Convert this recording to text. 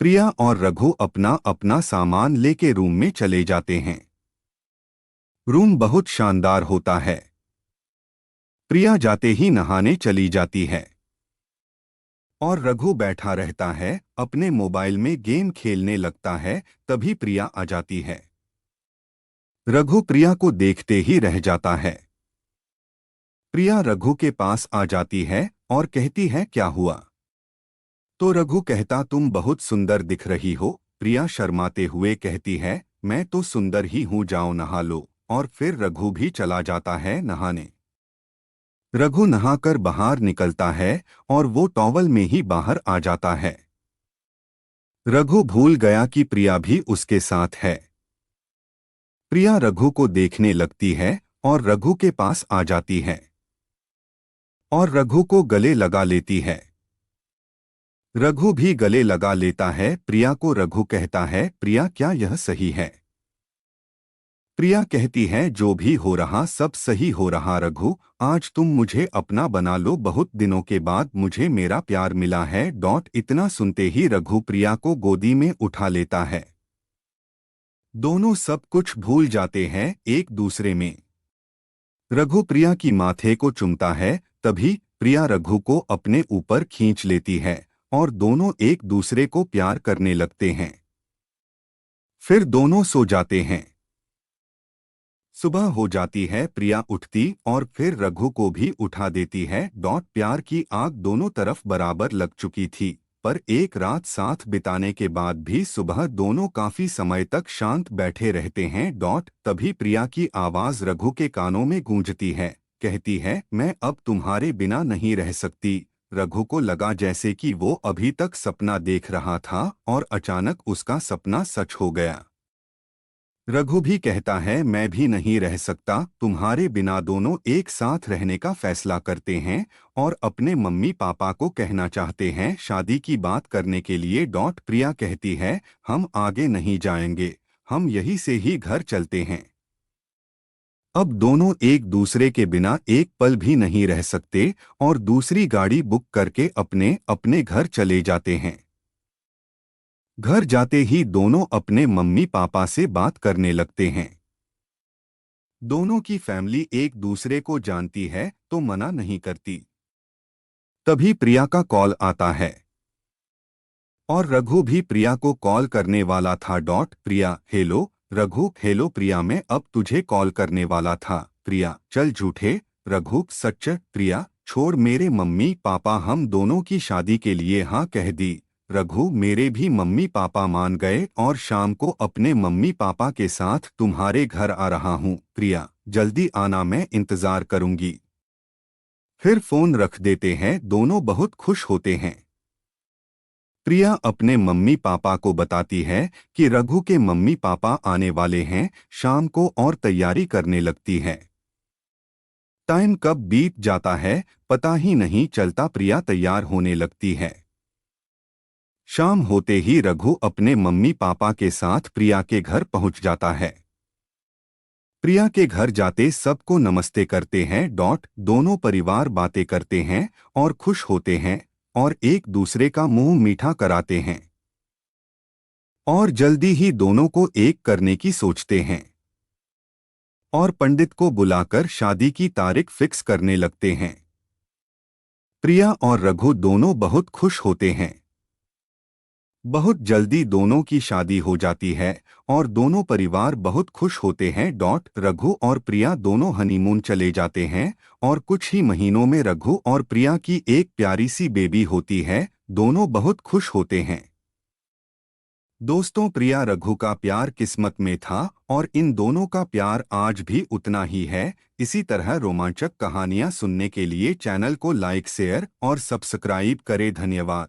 प्रिया और रघु अपना अपना सामान लेके रूम में चले जाते हैं। रूम बहुत शानदार होता है। प्रिया जाते ही नहाने चली जाती है और रघु बैठा रहता है, अपने मोबाइल में गेम खेलने लगता है। तभी प्रिया आ जाती है। रघु प्रिया को देखते ही रह जाता है। प्रिया रघु के पास आ जाती है और कहती है, क्या हुआ? तो रघु कहता, तुम बहुत सुंदर दिख रही हो। प्रिया शर्माते हुए कहती है, मैं तो सुंदर ही हूँ, जाओ नहा लो। और फिर रघु भी चला जाता है नहाने। रघु नहाकर बाहर निकलता है और वो टॉवल में ही बाहर आ जाता है। रघु भूल गया कि प्रिया भी उसके साथ है। प्रिया रघु को देखने लगती है और रघु के पास आ जाती है और रघु को गले लगा लेती है। रघु भी गले लगा लेता है प्रिया को। रघु कहता है, प्रिया क्या यह सही है? प्रिया कहती है, जो भी हो रहा सब सही हो रहा रघु, आज तुम मुझे अपना बना लो, बहुत दिनों के बाद मुझे मेरा प्यार मिला है। इतना सुनते ही रघु प्रिया को गोदी में उठा लेता है। दोनों सब कुछ भूल जाते हैं एक दूसरे में। रघु प्रिया की माथे को चूमता है। तभी प्रिया रघु को अपने ऊपर खींच लेती है और दोनों एक दूसरे को प्यार करने लगते हैं। फिर दोनों सो जाते हैं। सुबह हो जाती है, प्रिया उठती और फिर रघु को भी उठा देती है। प्यार की आग दोनों तरफ बराबर लग चुकी थी, पर एक रात साथ बिताने के बाद भी सुबह दोनों काफी समय तक शांत बैठे रहते हैं। तभी प्रिया की आवाज रघु के कानों में गूंजती है, कहती है, मैं अब तुम्हारे बिना नहीं रह सकती। रघु को लगा जैसे कि वो अभी तक सपना देख रहा था और अचानक उसका सपना सच हो गया। रघु भी कहता है, मैं भी नहीं रह सकता तुम्हारे बिना। दोनों एक साथ रहने का फैसला करते हैं और अपने मम्मी पापा को कहना चाहते हैं शादी की बात करने के लिए। प्रिया कहती है, हम आगे नहीं जाएंगे, हम यहीं से ही घर चलते हैं। अब दोनों एक दूसरे के बिना एक पल भी नहीं रह सकते और दूसरी गाड़ी बुक करके अपने अपने घर चले जाते हैं। घर जाते ही दोनों अपने मम्मी पापा से बात करने लगते हैं। दोनों की फैमिली एक दूसरे को जानती है तो मना नहीं करती। तभी प्रिया का कॉल आता है और रघु भी प्रिया को कॉल करने वाला था। प्रिया, हेलो रघु। हेलो प्रिया, मैं अब तुझे कॉल करने वाला था। प्रिया, चल झूठे। रघु, सच? प्रिया, छोड़ मेरे मम्मी पापा, हम दोनों की शादी के लिए हाँ कह दी। रघु, मेरे भी मम्मी पापा मान गए और शाम को अपने मम्मी पापा के साथ तुम्हारे घर आ रहा हूँ। प्रिया, जल्दी आना, मैं इंतजार करूंगी। फिर फोन रख देते हैं। दोनों बहुत खुश होते हैं। प्रिया अपने मम्मी पापा को बताती है कि रघु के मम्मी पापा आने वाले हैं शाम को और तैयारी करने लगती है। टाइम कब बीत जाता है पता ही नहीं चलता। प्रिया तैयार होने लगती है। शाम होते ही रघु अपने मम्मी पापा के साथ प्रिया के घर पहुंच जाता है। प्रिया के घर जाते सबको नमस्ते करते हैं। दोनों परिवार बातें करते हैं और खुश होते हैं और एक दूसरे का मुंह मीठा कराते हैं और जल्दी ही दोनों को एक करने की सोचते हैं और पंडित को बुलाकर शादी की तारीख फिक्स करने लगते हैं। प्रिया और रघु दोनों बहुत खुश होते हैं। बहुत जल्दी दोनों की शादी हो जाती है और दोनों परिवार बहुत खुश होते हैं। रघु और प्रिया दोनों हनीमून चले जाते हैं और कुछ ही महीनों में रघु और प्रिया की एक प्यारी सी बेबी होती है। दोनों बहुत खुश होते हैं। दोस्तों, प्रिया रघु का प्यार किस्मत में था और इन दोनों का प्यार आज भी उतना ही है। इसी तरह रोमांचक कहानियां सुनने के लिए चैनल को लाइक, शेयर और सब्सक्राइब करें। धन्यवाद।